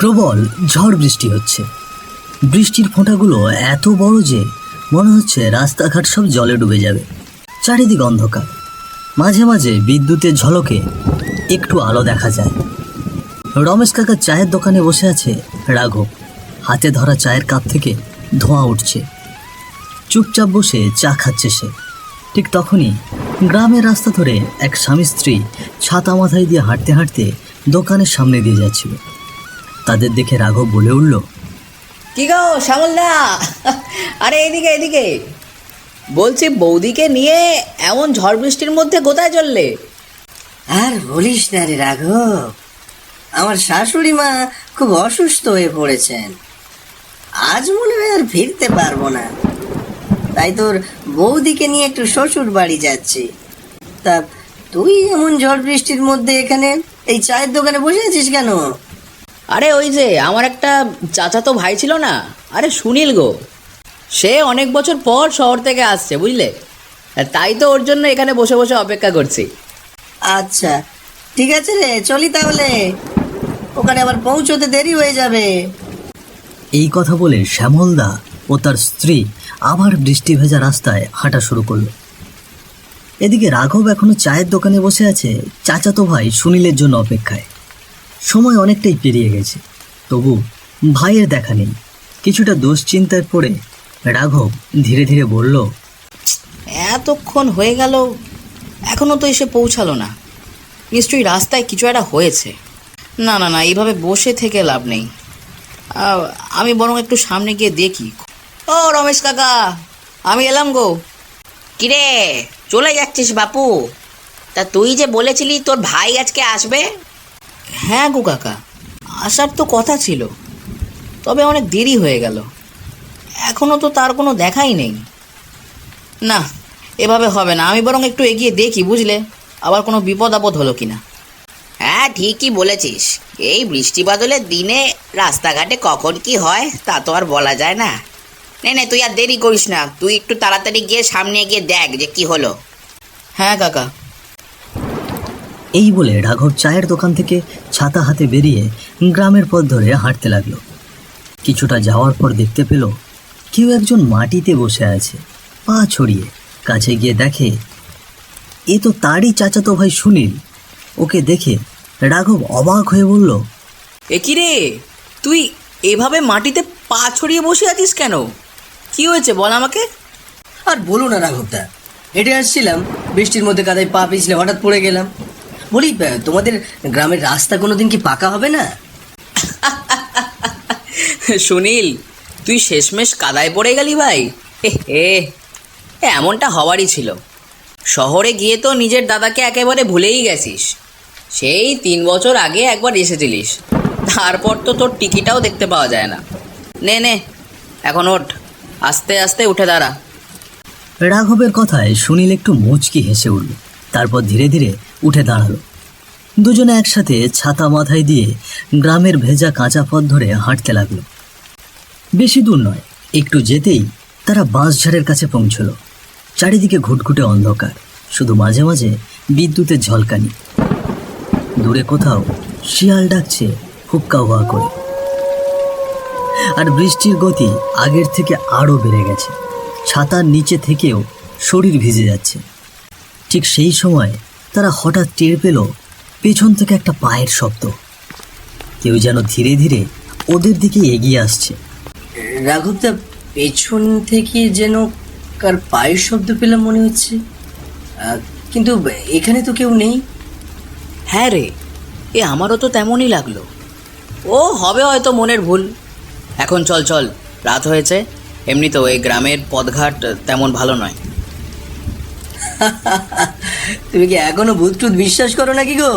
প্রবল ঝড় বৃষ্টি হচ্ছে। বৃষ্টির ফোঁটাগুলো এত বড় যে মনে হচ্ছে রাস্তাঘাট সব জলে ডুবে যাবে। চারিদিক অন্ধকার, মাঝে মাঝে বিদ্যুতের ঝলকে একটু আলো দেখা যায়। রমেশ কাকার চায়ের দোকানে বসে আছে রাঘব। হাতে ধরা চায়ের কাপ থেকে ধোঁয়া উঠছে। চুপচাপ বসে চা খাচ্ছে সে। ঠিক তখনই গ্রামের রাস্তা ধরে এক স্বামী স্ত্রী ছাতা মাথায় দিয়ে হাঁটতে হাঁটতে দোকানের সামনে দিয়ে যাচ্ছিল। তাদের দেখে রাঘব বলে উঠল, কি গো শ্যামলদা, আরে এদিকে এদিকে। বলছি বৌদিকে নিয়ে এমন ঝড় বৃষ্টির মধ্যে কোথায় চললে? আর বলিস না রে রাঘব, আমার শাশুড়ি মা খুব অসুস্থ হয়ে পড়েছেন। আজ মনে হয় আর ফিরতে পারবো না, তাই তোর বৌদিকে নিয়ে একটু শ্বশুর বাড়ি যাচ্ছি। তা তুই এমন ঝড় বৃষ্টির মধ্যে এখানে এই চায়ের দোকানে বসে আছিস কেন? আরে ওই যে আমার একটা চাচাতো ভাই ছিল না, আরে সুনীল গো, সে অনেক বছর পর শহর থেকে আসছে বুঝলে, তাই তো ওর জন্য এখানে বসে বসে অপেক্ষা করছি। আচ্ছা ঠিক আছে রে, চলি তাহলে, ওখানে আবার পৌঁছতে দেরি হয়ে যাবে। এই কথা বলে শ্যামলদা ও তার স্ত্রী আবার বৃষ্টি ভেজা রাস্তায় হাঁটা শুরু করলো। এদিকে রাঘব এখনো চায়ের দোকানে বসে আছে চাচাতো ভাই সুনীলের জন্য অপেক্ষায়। সময় অনেকটাই পেরিয়ে গেছে, তবু ভাইয়ের দেখা নেই। কিছুটা দুশ্চিন্তায় পড়ে রাঘব ধীরে ধীরে বলল, এতক্ষণ হয়ে গেল এখনো তো এসে পৌঁছালো না। নিশ্চয়ই রাস্তায় কিছু একটা হয়েছে। না না না, এইভাবে বসে থেকে লাভ নেই। আমি বরং একটু সামনে গিয়ে দেখি। ও রমেশ কাকা, আমি এলাম গো। কিরে, চলে যাচ্ছিস বাপু? তা তুই যে বলেছিলি তোর ভাই আজকে আসবে। হ্যাঁ গো কাকা, আসার তো কথা ছিল, তবে অনেক দেরি হয়ে গেল। এখনো তো তার কোনো দেখাই নেই। না, এভাবে হবে না, আমি বরং একটু এগিয়ে দেখি বুঝলে, আবার কোনো বিপদ আপদ হলো কিনা। হ্যাঁ ঠিকই বলেছিস, এই বৃষ্টি বাদলের দিনে রাস্তাঘাটে কখন কি হয় তা তো আর বলা যায় না। নে তুই আর দেরি করিস না, তুই একটু তাড়াতাড়ি গিয়ে সামনে গিয়ে দেখ যে কি হলো। হ্যাঁ কাকা। এই বলে রাঘব চায়ের দোকান থেকে ছাতা হাতে বেরিয়ে গ্রামের পথ ধরে হাঁটতে লাগলো। কিছুটা যাওয়ার পর দেখতে পেল কেউ একজন মাটিতে বসে আছে, পা ছড়িয়ে। কাছে গিয়ে দেখে এ তো তারই চাচাতো ভাই সুনীল। ওকে দেখে রাঘব অবাক হয়ে বলল, এ কি রে, তুই এভাবে মাটিতে পা ছড়িয়ে বসে আছিস কেন? কি হয়েছে বল আমাকে। আর বলো না রাঘবদা, হেঁটে আসছিলাম, বৃষ্টির মধ্যে কাদায় পা পিছলে হঠাৎ পড়ে গেলাম। বলি, তোমাদের গ্রামের রাস্তা কোনোদিন কি পাকা হবে না? সুনীল, তুই শেষমেশ কাদায় পড়ে গেলি ভাই। এ এমনটা হওয়ারই ছিল। শহরে গিয়ে তো নিজের দাদাকে একেবারে ভুলেই গেছিস। সেই 3 বছর আগে একবার এসেছিলিস, তারপর তো তোর টিকিটাও দেখতে পাওয়া যায় না। নে এখন ওঠ, আস্তে আস্তে উঠে দাঁড়া। রাঘবের কথায় সুনীল একটু মুচকি হেসে উঠল, তারপর ধীরে ধীরে উঠে দাঁড়ালো। দুজনে একসাথে ছাতা মাথায় দিয়ে গ্রামের ভেজা কাঁচা পথ ধরে হাঁটতে লাগলো। বেশি দূর নয়, একটু যেতেই তারা বাঁশঝাড়ের কাছে পৌঁছল। চারিদিকে ঘুটঘুটে অন্ধকার, শুধু মাঝে মাঝে বিদ্যুতের ঝলকানি। দূরে কোথাও শিয়াল ডাকছে হুক্কা হুয়া করে। আর বৃষ্টির গতি আগের থেকে আরও বেড়ে গেছে। ছাতার নিচে থেকেও শরীর ভিজে যাচ্ছে। ঠিক সেই সময় তারা হঠাৎ টের পেল পেছন থেকে একটা পায়ের শব্দ। কেউ যেন ধীরে ধীরে ওদের দিকে এগিয়ে আসছে। রাঘবদা, পেছন থেকে যেন কার পায়ের শব্দ পেলাম মনে হচ্ছে, কিন্তু এখানে তো কেউ নেই। হ্যাঁ রে, এ আমারও তো তেমনই লাগলো। ও হবে হয়তো মনের ভুল। এখন চল চল, রাত হয়েছে। এমনিতেও এই গ্রামের পথঘাট তেমন ভালো নয়। তুমি কি এখনো ভূত টুত বিশ্বাস করো নাকি গো?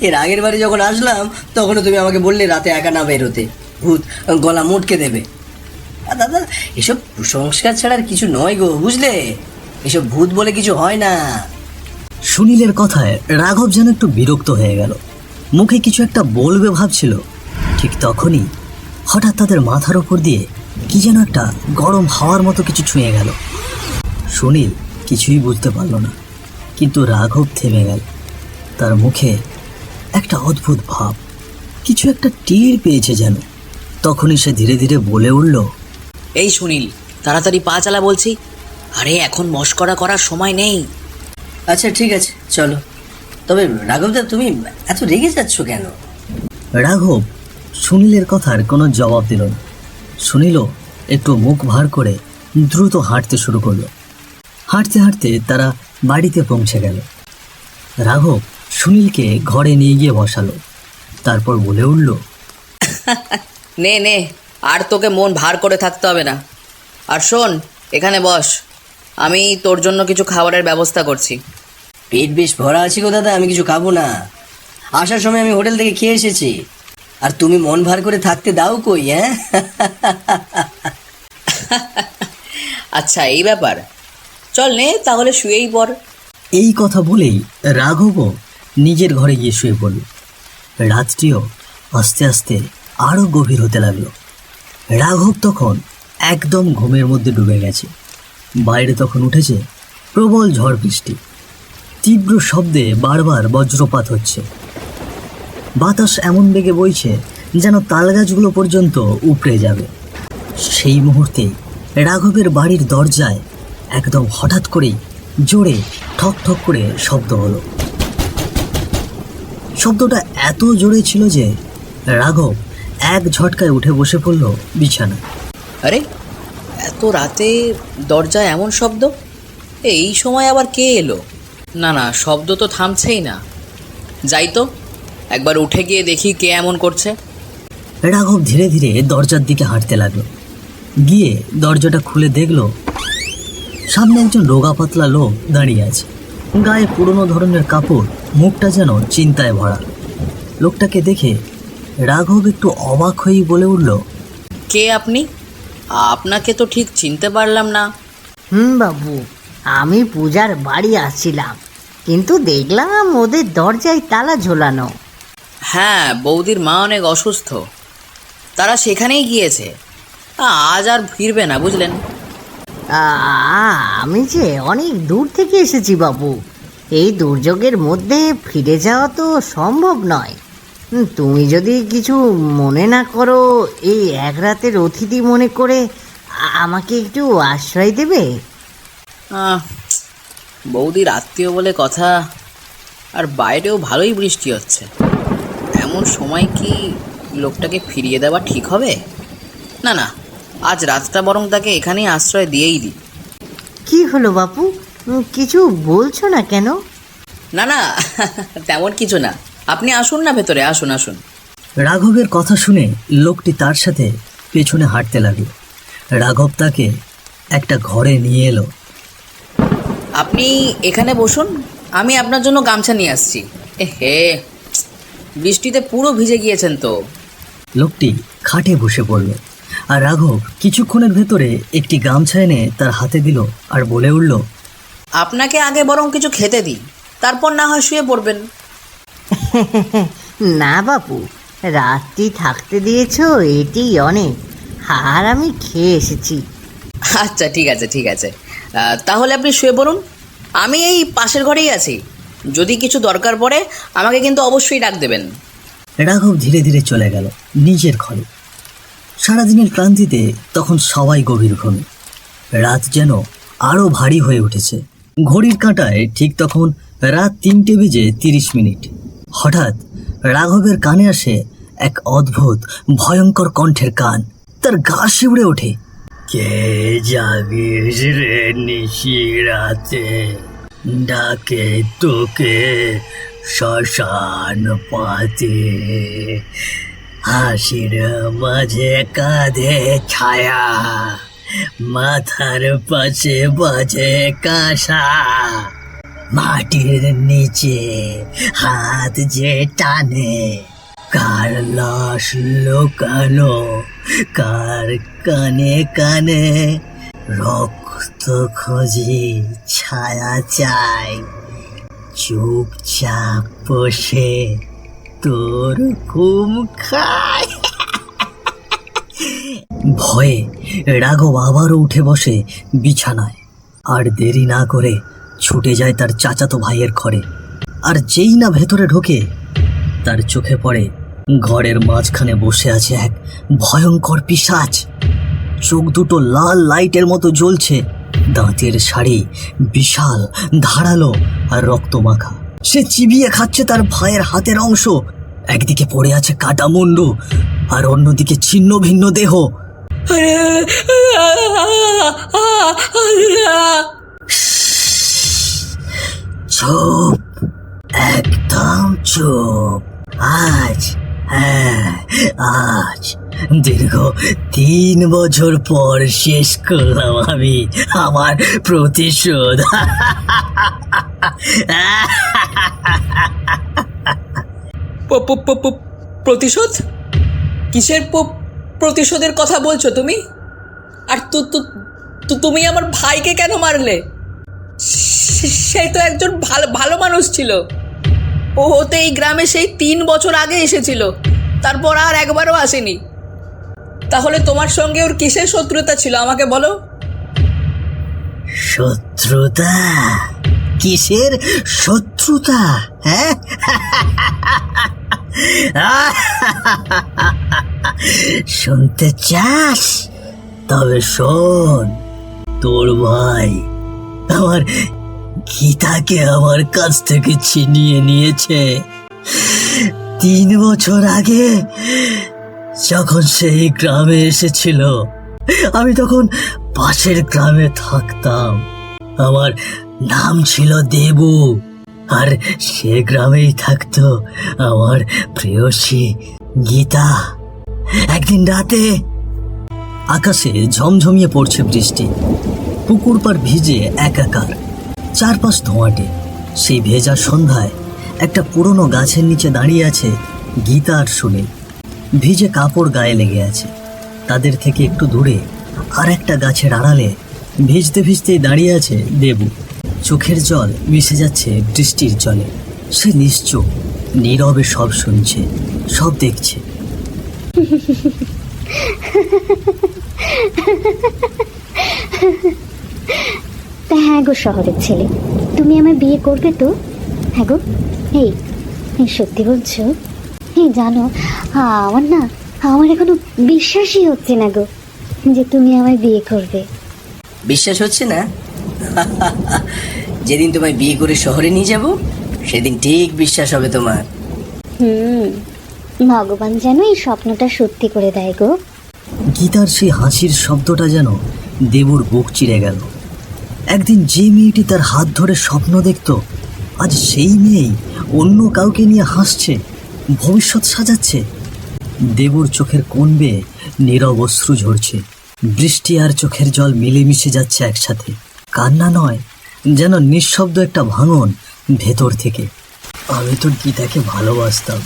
এর আগের বারে যখন আসলাম তখনও তুমি আমাকে বললে রাতে একা না বেরোতে, ভূত গলা মুটকে দেবে। দাদা, এসব কুসংস্কার ছাড়া আর কিছু নয় গো, বুঝলে? এসব ভূত বলে কিছু হয় না। সুনীলের কথায় রাঘব যেন একটু বিরক্ত হয়ে গেল, মুখে কিছু একটা বলবে ভাবছিল। ঠিক তখনই হঠাৎ তাদের মাথার ওপর দিয়ে কি যেন একটা গরম হাওয়ার মতো কিছু ছুঁয়ে গেল। সুনীল কিছুই বুঝতে পারল না, কিন্তু রাঘব থেমে গেল। তার মুখে একটা অদ্ভুত ভাব, কিছু একটা টের পেয়েছে যেন। তখনই সে ধীরে ধীরে বলে উঠল, এই সুনীল, তাড়াতাড়ি পা চালা বলছি। আরে এখন মস্করা করার সময় নেই। আচ্ছা ঠিক আছে, চলো। তবে রাঘবদা, তুমি এত রেগে যাচ্ছ কেন? রাঘব সুনীলের কথার কোনো জবাব দিল না। সুনীলও একটু মুখ ভার করে দ্রুত হাঁটতে শুরু করলো। হাঁটতে হাঁটতে তারা বাড়িতে পৌঁছে গেল। রাঘব সুনীলকে ঘরে নিয়ে গিয়ে বসালো। তারপর বলে উঠল, নে নে, আর তোকে মন ভার করে থাকতে হবে না। আর শোন, এখানে বস, আমি তোর জন্য কিছু খাবারের ব্যবস্থা করছি। পেট বেশ ভরা আছি গো দাদা, আমি কিছু খাবো না। আসার সময় আমি হোটেল থেকে খেয়ে এসেছি। আর তুমি মন ভার করে থাকতে দাও কই? হ্যাঁ আচ্ছা, এই ব্যাপার, চল নে তাহলে শুয়েই পড়। এই কথা বলেই রাঘবও নিজের ঘরে গিয়ে শুয়ে পড়ল। রাতটিও আস্তে আস্তে আরও গভীর হতে লাগলো। রাঘব তখন একদম ঘুমের মধ্যে ডুবে গেছে। বাইরে তখন উঠেছে প্রবল ঝড় বৃষ্টি। তীব্র শব্দে বারবার বজ্রপাত হচ্ছে। বাতাস এমন বেগে বইছে যেন তালগাছগুলো পর্যন্ত উপড়ে যাবে। সেই মুহূর্তে রাঘবের বাড়ির দরজায় একদম হঠাৎ করেই জোরে ঠক ঠক করে শব্দ হলো। শব্দটা এত জোরে ছিল যে রাঘব এক ঝটকায় উঠে বসে পড়ল বিছানায়। আরে এত রাতে দরজায় এমন শব্দ? এই সময় আবার কে এলো? না না, শব্দ তো থামছেই না। যাই তো, একবার উঠে গিয়ে দেখি কে এমন করছে। রাঘব ধীরে ধীরে দরজার দিকে হাঁটতে লাগলো। গিয়ে দরজাটা খুলে দেখলো সামনে একজন রোগা পাতলা লোক দাঁড়িয়ে আছে। গায়ে পুরনো ধরনের কাপড়, মুখটা যেন চিন্তায় ভরা। লোকটাকে দেখে রাঘব একটু অবাক হয়েই বলে উঠল, কে আপনি? আপনাকে তো ঠিক চিনতে পারলাম না। বাবু, আমি পূজার বাড়ি আসছিলাম, কিন্তু দেখলাম ওদের দরজায় তালা ঝোলানো। হ্যাঁ, বৌদির মা অনেক অসুস্থ, তারা সেখানেই গিয়েছে। আজ আর ফিরবে না, বুঝলেন। আমি যে অনেক দূর থেকে এসেছি বাবু, এই দুর্যোগের মধ্যে ফিরে যাওয়া তো সম্ভব নয়। তুমি যদি কিছু মনে না করো, এই এক রাতের অতিথি মনে করে আমাকে একটু আশ্রয় দেবে? বৌদির আত্মীয় বলে কথা, আর বাইরেও ভালোই বৃষ্টি হচ্ছে। এমন সময় কি লোকটাকে ফিরিয়ে দেওয়া ঠিক হবে? না না, আজ রাতটা বরং তাকে এখানেই আশ্রয় দিয়েই দিই। কি হলো বাপু, কিছু বলছো না কেন? না না, তেমন কিছু না। আপনি আসুন না ভেতরে, আসুন আসুন। রাঘবের কথা শুনে লোকটি তার সাথে পেছনে হাঁটতে লাগলো। রাঘব তাকে একটা ঘরে নিয়ে এলো। আপনি এখানে বসুন, আমি আপনার জন্য গামছা নিয়ে আসছি। হে, বৃষ্টিতে পুরো ভিজে গিয়েছেন তো। লোকটি খাটে বসে পড়ল, আর রাঘব কিছুক্ষণের ভেতরে একটি গামছা এনে তার হাতে দিল আর বলে উঠল, আপনাকে আগে বরং কিছু খেতে দিই, তারপর না হয় শুয়ে পড়বেন। না বাপু, রাতটি থাকতে দিয়েছো এটি অনেক, আর আমি খেয়ে এসেছি। আচ্ছা ঠিক আছে ঠিক আছে, তাহলে আপনি শুয়ে পড়ুন। আমি এই পাশের ঘরেই আছি, যদি কিছু দরকার পড়ে আমাকে কিন্তু অবশ্যই ডাক দেবেন। রাঘব ধীরে ধীরে চলে গেল নিজের ঘরে। সারাদিনের ক্লান্তিতে তখন সবাই গভীর ঘুমে। রাত যেন আরও ভারী হয়ে উঠেছে। ঘড়ির কাঁটায় ঠিক তখন রাত 3:30। হঠাৎ রাঘবের কানে আসে এক অদ্ভুত ভয়ঙ্কর কণ্ঠের গান। তার গা শিউড়ে ওঠে। কে জাগিস রে নিশিরাতে, ডাকে তোকে শ্মশান পাতে, হাসির মাঝে কাঁধে ছায়া, মাথার পাশে বাজে কাঁসা, মাটির নিচে হাত যে টানে, কার লাশ লোকানো, কার কানে কানে, রক্ত খোঁজি ছায়া চাই, চুপচাপ বসে তোর ঘুম খায়। ভয়ে রাঘব আবারও উঠে বসে বিছানায়, আর দেরি না করে ছুটে যায় তার চাচাতো ভাইয়ের ঘরে। আর যেই না ভেতরে ঢোকে, তার চোখে পড়ে ঘরের মাঝখানে বসে আছে এক ভয়ঙ্কর পিশাচ। চোখ দুটো লাল লাইটের মতো জ্বলছে, দাঁতের শাড়ি বিশাল, ধারালো আর রক্তমাখা। সে চিবিয়ে খাচ্ছে তার ভাইয়ের হাতের অংশ। একদিকে পড়ে আছে কাটা মুন্ডু আর অন্যদিকে ছিন্ন ভিন্ন দেহ। চুপ, একদম চুপ। আজ দীর্ঘ 3 বছর পর শেষ করলাম আমি আমার প্রতিশোধ। প্রতিশোধ? কিসের প্রতিশোধের কথা বলছো তুমি? আর তুমি আমার ভাইকে কেন মারলে? সে তো একজন ভালো মানুষ ছিল। ও হতে এই গ্রামে সেই 3 বছর আগে এসেছিল, তারপর আর একবারও আসেনি। তাহলে তোমার সঙ্গে ওর কিসের শত্রুতা ছিল আমাকে বলো? শত্রুতা? কিসের শত্রুতা? হ্যাঁ, শুনতে চাস? তবে শোন, তোর ভাই আমার গীতাকে আমার কাছ থেকে ছিনিয়ে নিয়েছে 3 বছর আগে। যখন সেই গ্রামে এসেছিল, আমি তখন পাশের গ্রামে থাকতাম। আমার নাম ছিল দেবু, আর সে গ্রামেই থাকতো আমার প্রেয়সী গীতা। একদিন রাতে আকাশে ঝমঝমিয়ে পড়ছে বৃষ্টি, পুকুর পার ভিজে একাকার, চারপাশ ধোঁয়াটে। সেই ভেজা সন্ধ্যায় একটা পুরনো গাছের নিচে দাঁড়িয়ে আছে গীতা আর সুনীল। ভিজে কাপড় গায়ে লেগে আছে। তাদের থেকে একটু দূরে আর একটা গাছের আড়ালে ভিজতে ভিজতেই দাঁড়িয়ে আছে দেবু। চোখের জল মিশে যাচ্ছে বৃষ্টির জলে। সে নিশ্চুপ, নীরবে সব শুনছে, সব দেখছে। তা হ্যাঁ গো শহরের ছেলে, তুমি আমায় বিয়ে করবে তো? হ্যাঁ গো, এই সত্যি বলছো? এই জানো, আমার এখনো বিশ্বাসই হচ্ছে না গো যে তুমি আমায় বিয়ে করবে। বিশ্বাস হচ্ছে না? যেদিন তোমায় বিয়ে করে শহরে নিয়ে যাব, সেদিন ঠিক বিশ্বাস হবে তোমার। ভগবান যেন এই স্বপ্নটা সত্যি করে দেয় গো। গীতার সেই হাসির শব্দটা যেন দেবুর বুক চিরে গেল। একদিন যে মেয়েটি তার হাত ধরে স্বপ্ন দেখত, আজ সেই মেয়েই অন্য কাউকে নিয়ে হাসছে, ভবিষ্যৎ সাজাচ্ছে। দেবুর চোখের কোণ বেয়ে নীরব অশ্রু ঝরছে। বৃষ্টি আর চোখের জল মিলেমিশে যাচ্ছে একসাথে। কান্না নয়, যেন নিঃশব্দ একটা ভাঙন ভেতর থেকে। আমি তো গীতাকে ভালোবাসতাম,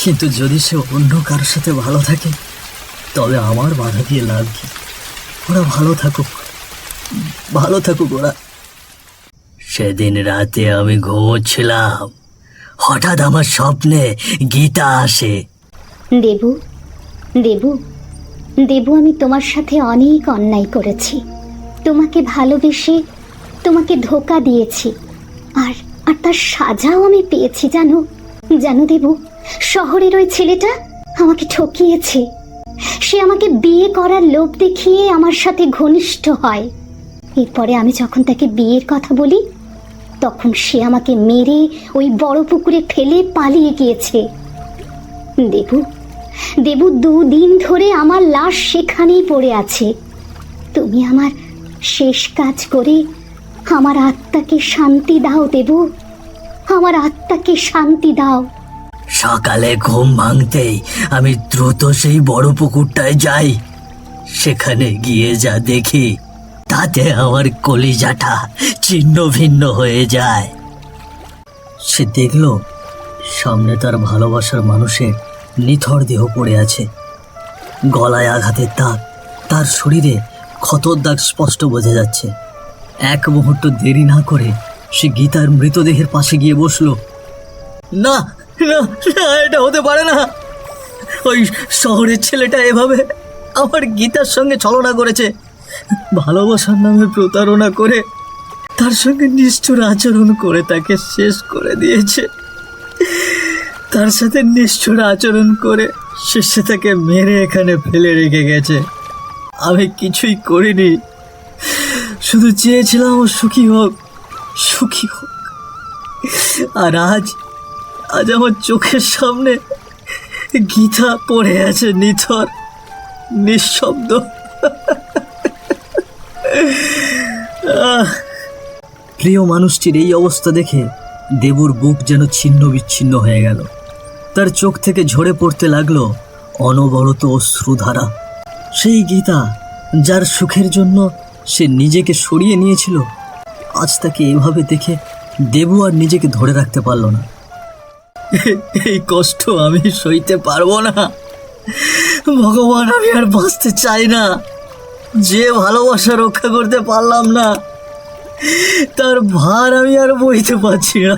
কিন্তু যদি সে অন্য কারোর সাথে ভালো থাকে, তবে আমার বাধা দিয়ে লাভ কি? ওরা ভালো থাকুক ওরা। সেদিন রাতে আমি ঘুমোচ্ছিলাম, হঠাৎ আমার স্বপ্নে গীতা আসে। দেবু দেবু দেবু, আমি তোমার সাথে অনেক অন্যায় করেছি। তোমাকে ভালোবেসে তোমাকে ধোঁকা দিয়েছি, আর তার সাজাও আমি পেয়েছি। জানো দেবু, শহরের ওই ছেলেটা আমাকে ঠকিয়েছে। সে আমাকে বিয়ে করার লোভ দেখিয়ে আমার সাথে ঘনিষ্ঠ হয়। এরপরে আমি যখন তাকে বিয়ের কথা বলি, তখন সে আমাকে মেরে ওই বড় পুকুরে ফেলে পালিয়ে গিয়েছে। দেবু 2 দিন ধরে আমার লাশ সেখানেই পড়ে আছে। তুমি আমার শেষ কাজ করে আমার আত্মাকে শান্তি দাও দেবু, আমার আত্মাকে শান্তি দাও। সকালে ঘুম ভাঙতেই আমি দ্রুত সেই বড় পুকুরটায় যাই। সেখানে গিয়ে যা দেখি, তাতে আমার কলিজাটা ছিন্ন ভিন্ন হয়ে যায়। সে দেখল সামনে তার ভালোবাসার মানুষের নিথর দেহ পড়ে আছে। গলায় আঘাতের দাগ, তার শরীরে ক্ষতর দাগ স্পষ্ট বোঝা যাচ্ছে। এক মুহূর্ত দেরি না করে সে গীতার মৃতদেহের পাশে গিয়ে বসল। না না না, এটা হতে পারে না। ওই শহরের ছেলেটা এভাবে আমার গীতার সঙ্গে ছলনা করেছে, ভালোবাসার নামে প্রতারণা করে তার সঙ্গে নিষ্ঠুর আচরণ করে তাকে শেষ করে দিয়েছে। তার সাথে নিষ্ঠুর আচরণ করে শেষে তাকে মেরে এখানে ফেলে রেখে গেছে। আমি কিছুই করিনি, শুধু চেয়েছিলাম ও সুখী হোক, সুখী হোক। আর আজ আমার চোখের সামনে গীতা পড়ে আছে নিথর, নিঃশব্দ। প্রিয় মানুষটির এই অবস্থা দেখে দেবুর বুক যেন ছিন্ন বিচ্ছিন্ন হয়ে গেল। তার চোখ থেকে ঝরে পড়তে লাগলো অনবরত অশ্রুধারা। সেই গীতা যার সুখের জন্য সে নিজেকে সরিয়ে নিয়েছিল, আজ তাকে এভাবে দেখে দেবু আর নিজেকে ধরে রাখতে পারল না। এই কষ্ট আমি সইতে পারবো না ভগবান, আমি আর বাঁচতে চাই না। যে ভালোবাসা রক্ষা করতে পারলাম না, তার ভার আমি আর বইতে পারছি না।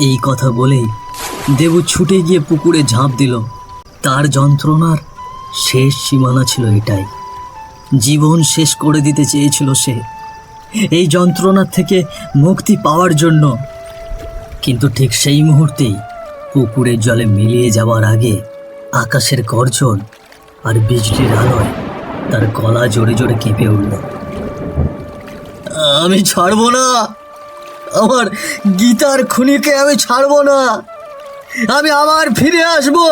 এই কথা বলেই দেবু ছুটে গিয়ে পুকুরে ঝাঁপ দিল। তার যন্ত্রণার শেষ সীমানা ছিল এটাই, জীবন শেষ করে দিতে চেয়েছিল সে এই যন্ত্রণার থেকে মুক্তি পাওয়ার জন্য। কিন্তু ঠিক সেই মুহূর্তেই পুকুরের জলে মিলিয়ে যাওয়ার আগে আকাশের গর্জন আর বিজলির আলোয় তার গলা জোরে জোরে কেঁপে উঠল। আমি ছাড়বো না, আমার গীতার খুনিকে আমি ছাড়বো না। আমি আবার ফিরে আসবো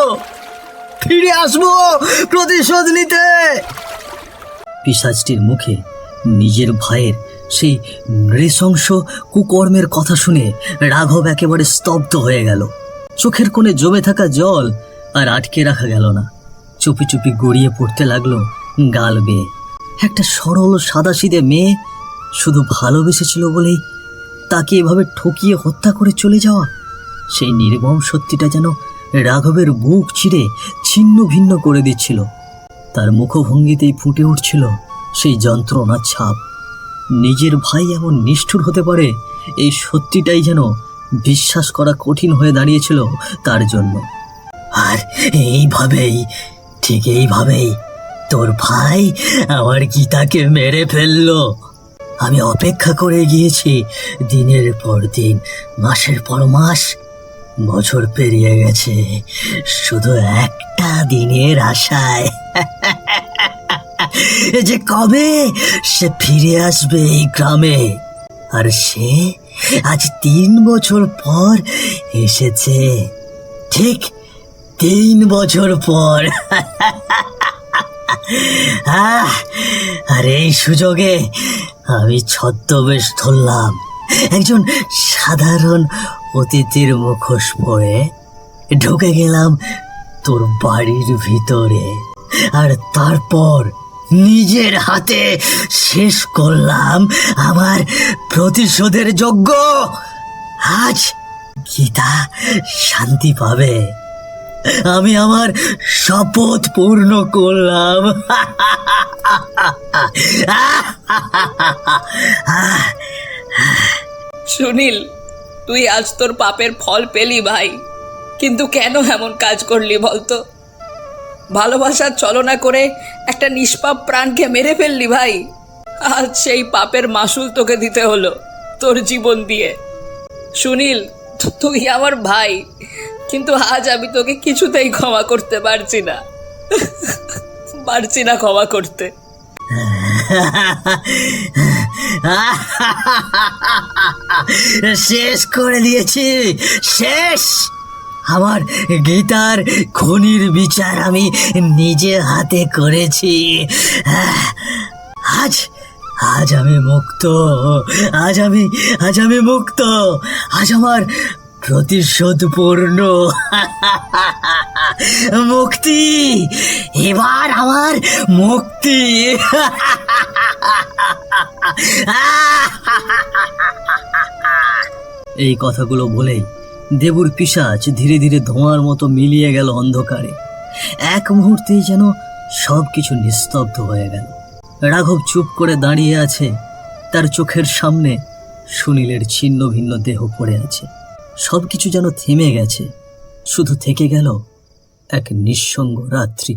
প্রতিশোধ নিতে। পিশাচটির মুখে নিজের ভাইয়ের সেই নৃশংস কুকর্মের কথা শুনে রাঘব একেবারে স্তব্ধ হয়ে গেল। চোখের কোণে জমে থাকা জল আর আটকে রাখা গেল না, চুপি চুপি গড়িয়ে পড়তে লাগলো গাল বেয়ে। একটা সরল সাদাসিধে মেয়ে শুধু ভালোবেসেছিল বলেই তাকে এভাবে ঠকিয়ে হত্যা করে চলে যাওয়া, সেই নির্মম সত্যিটা যেন রাঘবের বুক চিরে ছিন্ন ভিন্ন করে দিচ্ছিল। তার মুখভঙ্গিতেই ফুটে উঠছিল সেই যন্ত্রণার ছাপ। নিজের ভাই এমন নিষ্ঠুর হতে পারে, এই সত্যিটাই যেন বিশ্বাস করা কঠিন হয়ে দাঁড়িয়েছিল তার জন্য। আর ঠিক এইভাবেই তোর ভাই আমার গীতাকে মেরে ফেললো। আমি অপেক্ষা করে গিয়েছি দিনের পর দিন, মাসের পর মাস, বছর পেরিয়ে গেছে শুধু একটা দিনের আশায় যে কবে সে ফিরে আসবে এই গ্রামে। আর সে আজ 3 বছর পর এসেছে, ঠিক 3 বছর পর। আর এই সুযোগে আমি ছদ্মবেশ ধরলাম, একজন সাধারণ অতিথির মুখোশ পরে ঢুকে গেলাম তোর বাড়ির ভিতরে। আর তারপর নিজের হাতে শেষ করলাম আমার প্রতিশোধের যজ্ঞ। আজ গীতা শান্তি পাবে, আমি আমার শপথ পূর্ণ করলাম। সুনীল, তুই আজ তোর পাপের ফল পেলি ভাই, কিন্তু কেন এমন কাজ করলি বলতো? ভালোবাসার ছলনা করে একটা নিষ্পাপ প্রাণকে মেরে ফেললি ভাই। আজ সেই পাপের মাসুল তোকে দিতে হলো তোর জীবন দিয়ে। সুনীল, তুই আমার ভাই, কিন্তু আজ আমি তোকে কিছুতেই ক্ষমা করতে পারছি না ক্ষমা করতে। শেষ করে দিয়েছি, শেষ। আমার গীতার খুনির বিচার আমি নিজে হাতে করেছি। আজ আমি মুক্ত, আজ আমি মুক্ত, আজ আমার প্রতিশোধ পূর্ণ। মুক্তি, এবার আমার মুক্তি। এই কথাগুলো বলেই দেবুর পিশাচ ধীরে ধীরে ধোঁয়ার মতো মিলিয়ে গেল অন্ধকারে। এক মুহূর্তেই যেন সবকিছু নিস্তব্ধ হয়ে গেল। রাঘব চুপ করে দাঁড়িয়ে আছে, তার চোখের সামনে সুনীলের ছিন্ন ভিন্ন দেহ পড়ে আছে। সবকিছু যেন থেমে গেছে, শুধু থেকে গেল এক নিঃসঙ্গ রাত্রি।